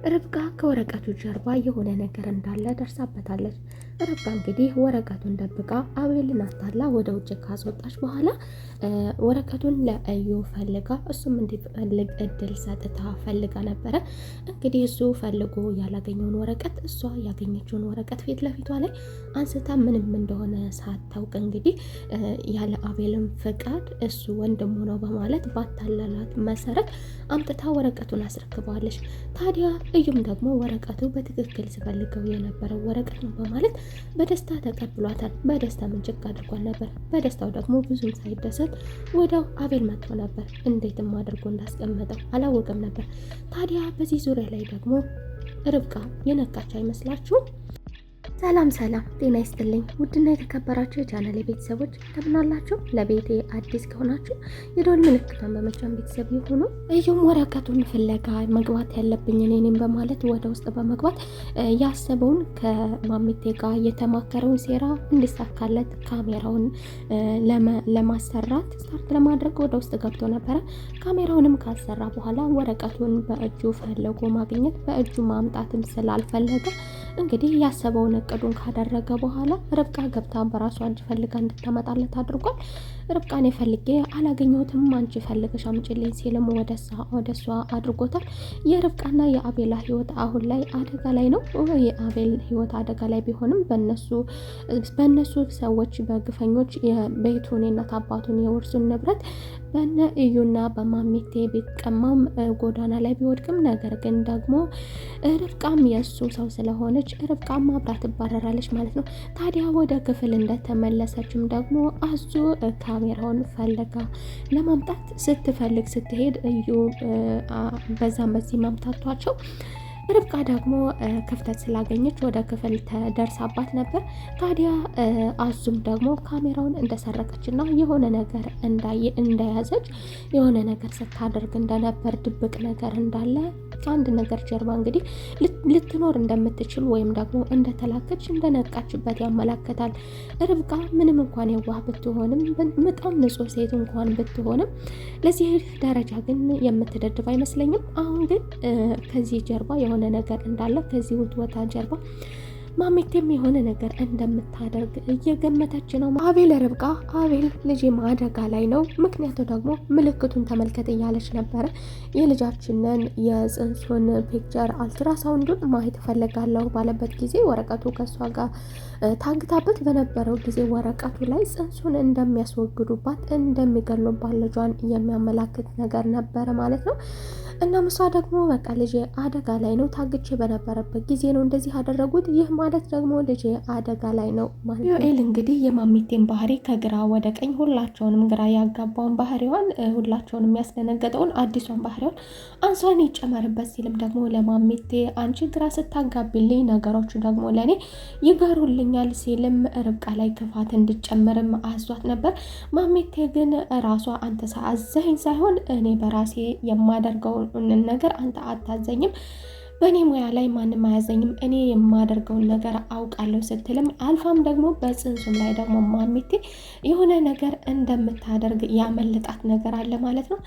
ርብቃ ከወረቀቱ ጀርባ የሆነ ነገር እንዳለ ደርሳበታለች። ርብቃ እንግዲህ ወረቀቱን ደብቃ አቤልን አታላ ወደ ውጭ ካስወጣች በኋላ ወረቀቱን ለእዩ ፈልጋ እሱም እንዲፈልግ እድል ሰጥታ ፈልጋ ነበረ። እንግዲህ እሱ ፈልጎ ያላገኘውን ወረቀት እሷ ያገኘችውን ወረቀት ፊት ለፊቷ ላይ አንስታ ምንም እንደሆነ ሳታውቅ እንግዲህ ያለ አቤልን ፍቃድ እሱ ወንድሙ ነው በማለት ባታለላት መሰረት አምጥታ ወረቀቱን አስረክባለች። ታዲያ እዩም ደግሞ ወረቀቱ በትክክል ስፈልገው የነበረው ወረቀት ነው በማለት በደስታ ተቀብሏታል። በደስታ ምንጭቅ አድርጓል ነበር። በደስታው ደግሞ ብዙም ሳይደሰት ወዲያው አቤል መጥቶ ነበር። እንዴትም አድርጎ እንዳስቀመጠው አላወቀም ነበር። ታዲያ በዚህ ዙሪያ ላይ ደግሞ ርብቃ የነቃች አይመስላችሁም? ሰላም ጤና ይስጥልኝ ውድና የተከበራችሁ የቻናሌ ቤተሰቦች እንደምናላችሁ። ለቤቴ አዲስ ከሆናችሁ የደወል ምልክቷን በመጫን ቤተሰብ ይሁኑ። እዩም ወረቀቱን ፍለጋ መግባት ያለብኝ እኔም በማለት ወደ ውስጥ በመግባት ያሰበውን ከማሚቴ ጋር የተማከረውን ሴራ እንዲሳካለት ካሜራውን ለማሰራት ስታርት ለማድረግ ወደ ውስጥ ገብቶ ነበረ። ካሜራውንም ካሰራ በኋላ ወረቀቱን በእጁ ፈለጎ ማግኘት በእጁ ማምጣትም ስላልፈለገ እንግዲህ ያሰበውን እቅዱን ካደረገ በኋላ ርብቃ ገብታ በራሷ እጅ ፈልጋ እንድታመጣለት አድርጓል። ርብቃን ፈልጌ አላገኘሁትም አንቺ ፈልገሽ አምጪልኝ ሲልም ወደሷ አድርጎታል። የርብቃና የአቤላ ህይወት አሁን ላይ አደጋ ላይ ነው። የአቤል ህይወት አደጋ ላይ ቢሆንም በነሱ ሰዎች በግፈኞች የቤቱን የእናት አባቱን የውርሱን ንብረት በነ እዩና በማሚቴ ቢቀማም ጎዳና ላይ ቢወድቅም ነገር ግን ደግሞ ርብቃም የእሱ ሰው ስለሆነች ርብቃም አብራ ትባረራለች ማለት ነው። ታዲያ ወደ ክፍል እንደተመለሰችም ደግሞ አዙ ካሜራውን ፈለጋ ለማምጣት ስትፈልግ ስትሄድ እዩ በዛም በዚህ ማምታቷቸው ርብቃ ደግሞ ክፍተት ስላገኘች ወደ ክፍል ተደርሳባት ነበር። ታዲያ አዙም ደግሞ ካሜራውን እንደሰረቀችና የሆነ ነገር እንደያዘች የሆነ ነገር ስታደርግ እንደነበር ድብቅ ነገር እንዳለ አንድ ነገር ጀርባ እንግዲህ ልትኖር እንደምትችል ወይም ደግሞ እንደተላከች እንደነቃችበት ያመላክታል። ርብቃ ምንም እንኳን የዋህ ብትሆንም በጣም ንጹህ ሴት እንኳን ብትሆንም ለዚህ ደረጃ ግን የምትደድብ አይመስለኝም። አሁን ግን ከዚህ ጀርባ የሆነ ነገር እንዳለ ከዚህ ውትወታ ጀርባ ማሚቴም የሆነ ነገር እንደምታደርግ እየገመተች ነው። አቤል ልጅ አደጋ ላይ ነው፣ ምክንያቱ ደግሞ ምልክቱን ተመልከት እያለች ነበረ። የልጃችንን የጽንሱን ፒክቸር አልትራሳውንዱን ማየት እፈልጋለሁ ባለበት ጊዜ ወረቀቱ ከሷ ጋር ታግታበት በነበረው ጊዜ ወረቀቱ ላይ ጽንሱን እንደሚያስወግዱባት እንደሚገሉባት ልጇን የሚያመላክት ነገር ነበረ ማለት ነው። እና ምሷ ደግሞ በቃ ልጄ አደጋ ላይ ነው፣ ታግቼ በነበረበት ጊዜ ነው እንደዚህ ያደረጉት። ይህ ማለት ደግሞ ልጄ አደጋ ላይ ነው ማለት ነው። ዮኤል እንግዲህ የማሚቴን ባህሪ ከግራ ወደ ቀኝ ሁላቸውንም ግራ ያጋባውን ባህሪዋን ሁላቸውንም ያስደነገጠውን አዲሷን ባህሪዋን አንሷን ይጨመርበት ሲልም ደግሞ ለማሚቴ አንቺ ግራ ስታጋቢልኝ ነገሮቹ ደግሞ ለእኔ ይጋሩልኛል ሲልም ርብቃ ላይ ክፋት እንድጨምርም አዟት ነበር። ማሚቴ ግን ራሷ አንተ አዘኸኝ ሳይሆን እኔ በራሴ የማደርገው ነገር አንተ አታዘኝም፣ በእኔ ሙያ ላይ ማንም አያዘኝም፣ እኔ የማደርገውን ነገር አውቃለሁ ስትልም አልፋም ደግሞ በጽንሱም ላይ ደግሞ ማሚቴ የሆነ ነገር እንደምታደርግ ያመለጣት ነገር አለ ማለት ነው።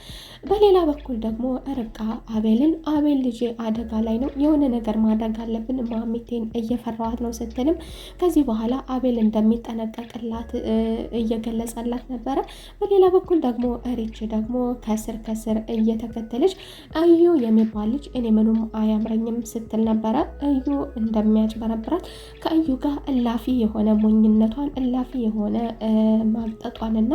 በሌላ በኩል ደግሞ ርብቃ አቤል ልጄ አደጋ ላይ ነው፣ የሆነ ነገር ማድረግ አለብን፣ ማሚቴን እየፈራዋት ነው ስትልም ከዚህ በኋላ አቤል እንደሚጠነቀቅላት እየገለጸላት ነበረ። በሌላ በኩል ደግሞ ሪች ደግሞ ከስር እየተከተለች እዩ የሚባል ልጅ እኔ ምኑም አያምረኝም ስትል ነበረ። እዩ እንደሚያጭበረብራት ከእዩ ጋር እላፊ የሆነ ሞኝነቷን እላፊ የሆነ ማግጠጧንና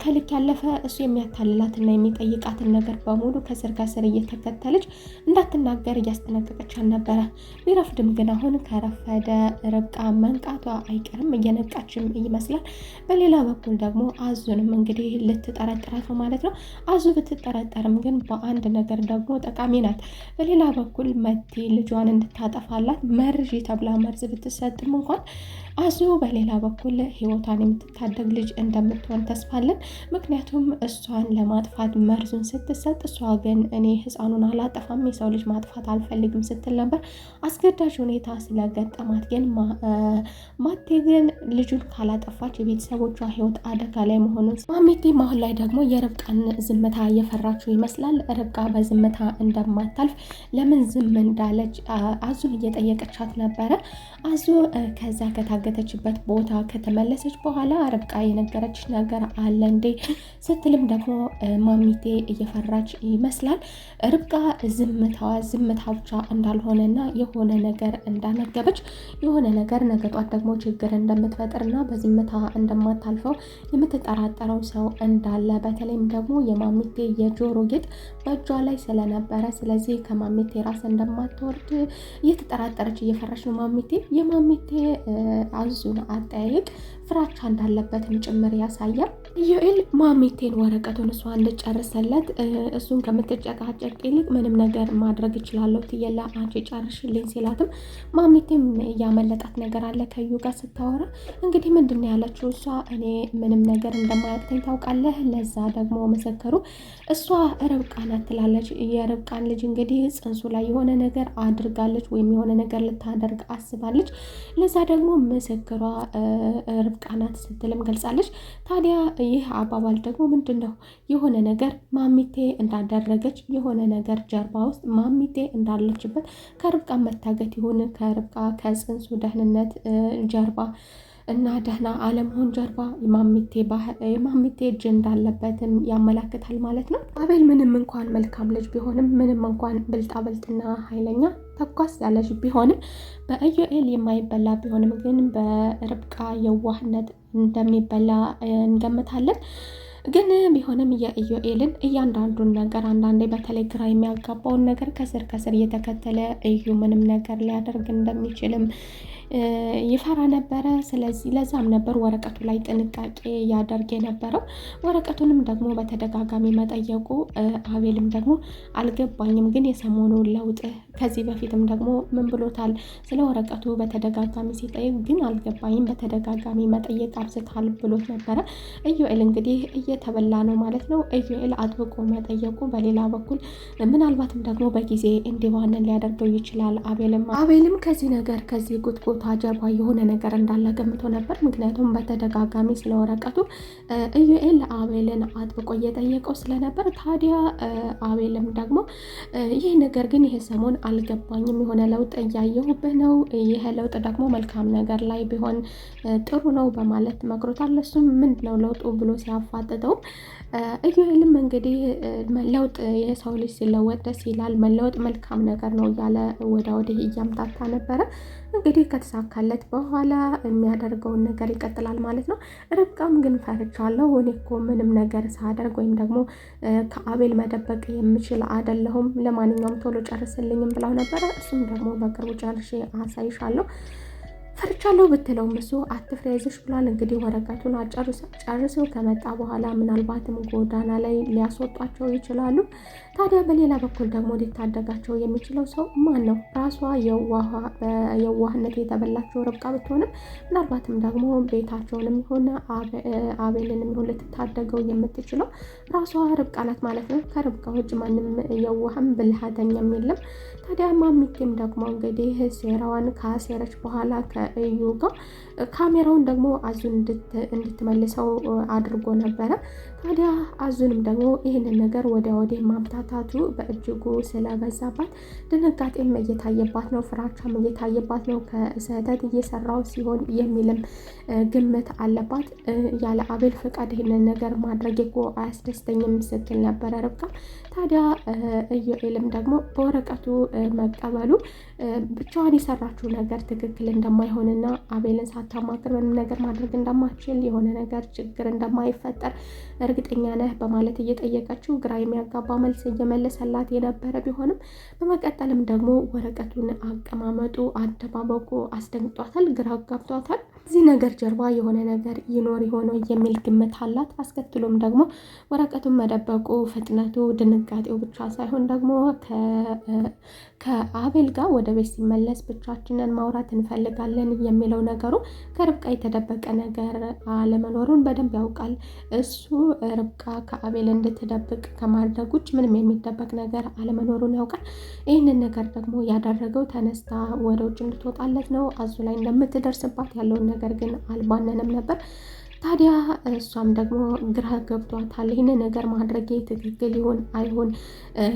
ከልክ ያለፈ እሱ የሚያታልላትና የሚጠይቃትን ነገር በሙሉ ከስር እየተከተለች እንዳትናገር እያስጠነቀቀቻት ነበረ። ቢረፍድም ግን አሁን ከረፈደ ርብቃ መንቃቷ አይቀርም፣ እየነቃችም ይመስላል። በሌላ በኩል ደግሞ አዙንም እንግዲህ ልትጠረጥራት ነው ማለት ነው። አዙ ብትጠረጠርም ግን በአንድ ነገር ደግሞ ጠቃሚ ናት። በሌላ በኩል መቲ ልጇን እንድታጠፋላት መርዥ ተብላ መርዝ ብትሰጥም እንኳን አዙ በሌላ በኩል ህይወቷን የምትታደግ ልጅ እንደምትሆን ተስፋለን። ምክንያቱም እሷን ለማጥፋት መርዙን ስትሰጥ እሷ ግን እኔ ህፃኑን አላጠፋም የሰው ልጅ ማጥፋት አልፈልግም ስትል ነበር። አስገዳጅ ሁኔታ ስለገጠማት ግን ማቴ ግን ልጁን ካላጠፋች የቤተሰቦቿ ህይወት አደጋ ላይ መሆኑን ማሚቴ አሁን ላይ ደግሞ የርብቃን ዝምታ እየፈራችው ይመስላል። ርብቃ በዝምታ እንደማታልፍ ለምን ዝም እንዳለች አዙን እየጠየቀቻት ነበረ። አዙ ከዛ ከታገተችበት ቦታ ከተመለሰች በኋላ ርብቃ የነገረች ነገር አለ እንዴ ስትልም ደግሞ ማሚቴ እየፈራች ይመስላል። ርብቃ ዝምታ ብቻ እንዳልሆነና የሆነ ነገር እንዳነገበች የሆነ ነገር ነገጧት ደግሞ ችግር እንደምትፈጥርና በዝምታ እንደማታልፈው የምትጠራጠረው ሰው እንዳለ በተለይም ደግሞ የማሚቴ የጆሮ ጌጥ በእጇ ላይ ስለነበረ ስለዚህ ከማሚቴ ራስ እንደማትወርድ እየተጠራጠረች እየፈራች ነው። የማሚቴ አዙን አጠያየቅ ፍራቻ እንዳለበትም ጭምር ያሳያል። ኢዮኤል ማሚቴን ወረቀቱን እሷ እንድጨርሰለት እሱን ከምትጨቃጨቅ ይልቅ ምንም ነገር ማድረግ እችላለሁ ትየላ አንቺ ጨርሽልኝ ሲላትም ማሚቴም ያመለጣት ነገር አለ ከዩ ጋር ስታወራ። እንግዲህ ምንድን ነው ያለችው እሷ እኔ ምንም ነገር እንደማያቅተኝ ታውቃለህ፣ ለዛ ደግሞ መሰከሩ እሷ ርብቃ ናት ትላለች። የርብቃን ልጅ እንግዲህ ጽንሱ ላይ የሆነ ነገር አድርጋለች ወይም የሆነ ነገር ልታደርግ አስባለች፣ ለዛ ደግሞ ምስክሯ ርብቃ ናት ስትልም ገልጻለች። ታዲያ ይህ አባባል ደግሞ ምንድን ነው የሆነ ነገር ማሚቴ እንዳደረገች የሆነ ነገር ጀርባ ውስጥ ማሚቴ እንዳለችበት ከርብቃ መታገት ይሁን ከርብቃ ከጽንሱ ደህንነት ጀርባ እና ደህና አለመሆን ጀርባ የማሚቴ እጅ እንዳለበትም ያመላክታል ማለት ነው። አቤል ምንም እንኳን መልካም ልጅ ቢሆንም ምንም እንኳን ብልጣብልጥና ኃይለኛ ተኳስ ያለች ቢሆንም በኢዮኤል የማይበላ ቢሆንም ግን በርብቃ የዋህነት እንደሚበላ እንገምታለን። ግን ቢሆንም የኢዮኤልን እያንዳንዱን ነገር አንዳንዴ በተለይ ግራ የሚያጋባውን ነገር ከስር ከስር እየተከተለ እዩ ምንም ነገር ሊያደርግ እንደሚችልም ይፈራ ነበረ። ስለዚህ ለዛም ነበር ወረቀቱ ላይ ጥንቃቄ ያደርግ የነበረው። ወረቀቱንም ደግሞ በተደጋጋሚ መጠየቁ አቤልም ደግሞ አልገባኝም፣ ግን የሰሞኑ ለውጥ ከዚህ በፊትም ደግሞ ምን ብሎታል ስለ ወረቀቱ በተደጋጋሚ ሲጠይቅ ግን አልገባኝም፣ በተደጋጋሚ መጠየቅ አብዝታል ብሎት ነበረ። ኢዮኤል እንግዲህ እየተበላ ነው ማለት ነው። ኢዮኤል አጥብቆ መጠየቁ በሌላ በኩል ምናልባትም ደግሞ በጊዜ እንዲዋንን ሊያደርገው ይችላል። አቤልም ከዚህ ነገር ከዚህ ጉትጎታ ጀርባ የሆነ ነገር እንዳለ ገምቶ ነበር። ምክንያቱም በተደጋጋሚ ስለ ወረቀቱ ኢዮኤል አቤልን አጥብቆ እየጠየቀው ስለነበር ታዲያ አቤልም ደግሞ ይህ ነገር ግን ይሄ ሰሞን አልገባኝም፣ የሆነ ለውጥ እያየሁብህ ነው፣ ይሄ ለውጥ ደግሞ መልካም ነገር ላይ ቢሆን ጥሩ ነው በማለት መክሮታል። እሱም ምንድነው ለውጡ ብሎ ሲያፋጥጠው ኢዮኤልም እንግዲህ ለውጥ የሰው ልጅ ሲለወጥ ደስ ይላል፣ መለወጥ መልካም ነገር ነው እያለ ወደ ወዲህ እያምታታ ነበረ። እንግዲህ ከተሳካለት በኋላ የሚያደርገውን ነገር ይቀጥላል ማለት ነው። ርብቃም ግን ፈርቻለሁ፣ እኔ እኮ ምንም ነገር ሳደርግ ወይም ደግሞ ከአቤል መደበቅ የምችል አይደለሁም፣ ለማንኛውም ቶሎ ጨርስልኝም ብላው ነበረ። እሱም ደግሞ በቅርቡ ጨርሼ አሳይሻለሁ ፈርቻለሁ ብትለውም እሱ አትፍሪ አይዞሽ ብሏል። እንግዲህ ወረቀቱን ጨርሰው ከመጣ በኋላ ምናልባትም ጎዳና ላይ ሊያስወጧቸው ይችላሉ። ታዲያ በሌላ በኩል ደግሞ ሊታደጋቸው የሚችለው ሰው ማን ነው? ራሷ የዋህነት የተበላቸው ርብቃ ብትሆንም ምናልባትም ደግሞ ቤታቸውንም ሆነ አቤልንም ሆነ ልትታደገው የምትችለው ራሷ ርብቃ ናት ማለት ነው። ከርብቃ ውጭ ማንም የዋህም ብልሃተኛም የለም። ታዲያ ማሚቴም ደግሞ እንግዲህ ሴራዋን ካሴረች በኋላ ከእዩ ጋር ካሜራውን ደግሞ አዙን እንድትመልሰው አድርጎ ነበረ። ታዲያ አዙንም ደግሞ ይህንን ነገር ወዲያ ማምታታቱ በእጅጉ ስለበዛባት ድንጋጤም እየታየባት ነው፣ ፍራቻም እየታየባት ነው። ከስህተት እየሰራው ሲሆን የሚልም ግምት አለባት። ያለ አቤል ፈቃድ ይህንን ነገር ማድረግ እኮ አያስደስተኝም ስትል ነበረ ርብቃ። ታዲያ ኢዮኤልም ደግሞ በወረቀቱ መቀበሉ ብቻዋን የሰራችው ነገር ትክክል እንደማይሆንና አቤልን ሳታማክር ምንም ነገር ማድረግ እንደማትችል የሆነ ነገር ችግር እንደማይፈጠር እርግጠኛ ነህ በማለት እየጠየቀችው ግራ የሚያጋባ መልስ እየመለሰላት የነበረ ቢሆንም በመቀጠልም ደግሞ ወረቀቱን አቀማመጡ አደባበቁ አስደንግጧታል፣ ግራ አጋብቷታል። እዚህ ነገር ጀርባ የሆነ ነገር ይኖር የሆነው የሚል ግምት አላት። አስከትሎም ደግሞ ወረቀቱን መደበቁ ፍጥነቱ ድንጋጤው ብቻ ሳይሆን ደግሞ ከአቤል ጋር ወደ ቤት ሲመለስ ብቻችንን ማውራት እንፈልጋለን የሚለው ነገሩ ከርብቃ የተደበቀ ነገር አለመኖሩን በደንብ ያውቃል። እሱ ርብቃ ከአቤል እንድትደብቅ ከማድረግ ውጭ ምንም የሚደበቅ ነገር አለመኖሩን ያውቃል። ይህንን ነገር ደግሞ ያደረገው ተነስታ ወደ ውጭ እንድትወጣለት ነው። አዙ ላይ እንደምትደርስባት ያለውን ነገር ግን አልባነንም ነበር። ታዲያ እሷም ደግሞ ግራ ገብቷታል። ይህን ነገር ማድረግ ትክክል ይሆን አይሆን፣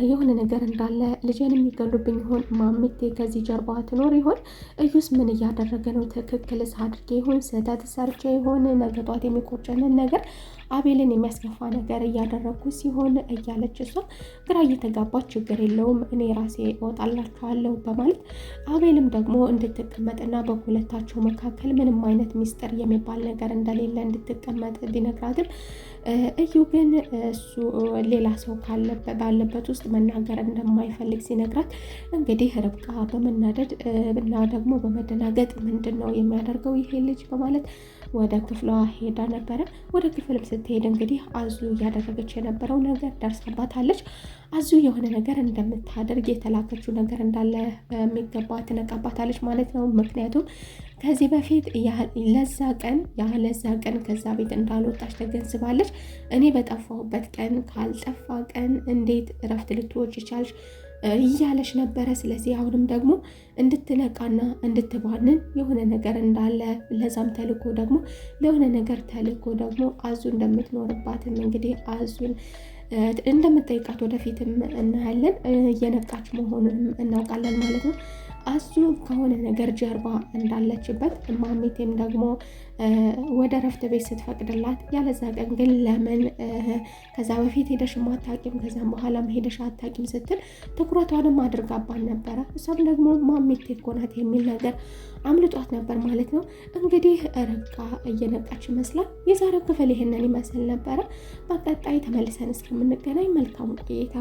የሆነ ነገር እንዳለ ልጄን የሚገሉብኝ ይሆን፣ ማሚቴ ከዚህ ጀርባ ትኖር ይሆን፣ እዩስ ምን እያደረገ ነው፣ ትክክልስ አድርጌ ይሆን፣ ስህተት ሰርቼ ይሆን፣ ነገ ጧት የሚቆጨንን ነገር አቤልን የሚያስከፋ ነገር እያደረጉ ሲሆን እያለች እሷ ግራ እየተጋባች ችግር የለውም እኔ ራሴ እወጣላችኋለሁ በማለት አቤልም ደግሞ እንድትቀመጥና በሁለታቸው መካከል ምንም አይነት ሚስጥር የሚባል ነገር እንደሌለ እንድትቀመጥ ቢነግራትም እዩ ግን እሱ ሌላ ሰው ባለበት ውስጥ መናገር እንደማይፈልግ ሲነግራት እንግዲህ ርብቃ በመናደድ እና ደግሞ በመደናገጥ ምንድን ነው የሚያደርገው ይሄ ልጅ በማለት ወደ ክፍሏ ሄዳ ነበረ። ወደ ክፍልም ስትሄድ እንግዲህ አዙ እያደረገች የነበረው ነገር ደርሳባታለች። አዙ የሆነ ነገር እንደምታደርግ የተላከችው ነገር እንዳለ የሚገባ ትነቃባታለች ማለት ነው። ምክንያቱም ከዚህ በፊት ለዛ ቀን ከዛ ቤት እንዳልወጣች ተገንዝባለች። እኔ በጠፋሁበት ቀን ካልጠፋ ቀን እንዴት እረፍት ልትወጪ ቻልሽ እያለች ነበረ። ስለዚህ አሁንም ደግሞ እንድትነቃና እንድትባንን የሆነ ነገር እንዳለ ለዛም ተልኮ ደግሞ ለሆነ ነገር ተልኮ ደግሞ አዙ እንደምትኖርባትም እንግዲህ አዙን እንደምትጠይቃት ወደፊትም እናያለን። እየነቃች መሆኑንም እናውቃለን ማለት ነው። አዙ ከሆነ ነገር ጀርባ እንዳለችበት ማሚቴም ደግሞ ወደ ረፍት ቤት ስትፈቅድላት ያለዛ ቀን ግን ለምን ከዛ በፊት ሄደሽ አታቂም ከዛም በኋላም ሄደሽ አታቂም ስትል ትኩረቷንም አድርጋባን ነበረ። እሷም ደግሞ ማሚቴ እኮ ናት የሚል ነገር አምልጧት ነበር ማለት ነው። እንግዲህ ርብቃ እየነቃች ይመስላል። የዛሬው ክፍል ይህንን ይመስል ነበረ። በቀጣይ ተመልሰን እስከምንገናኝ መልካም ቆይታ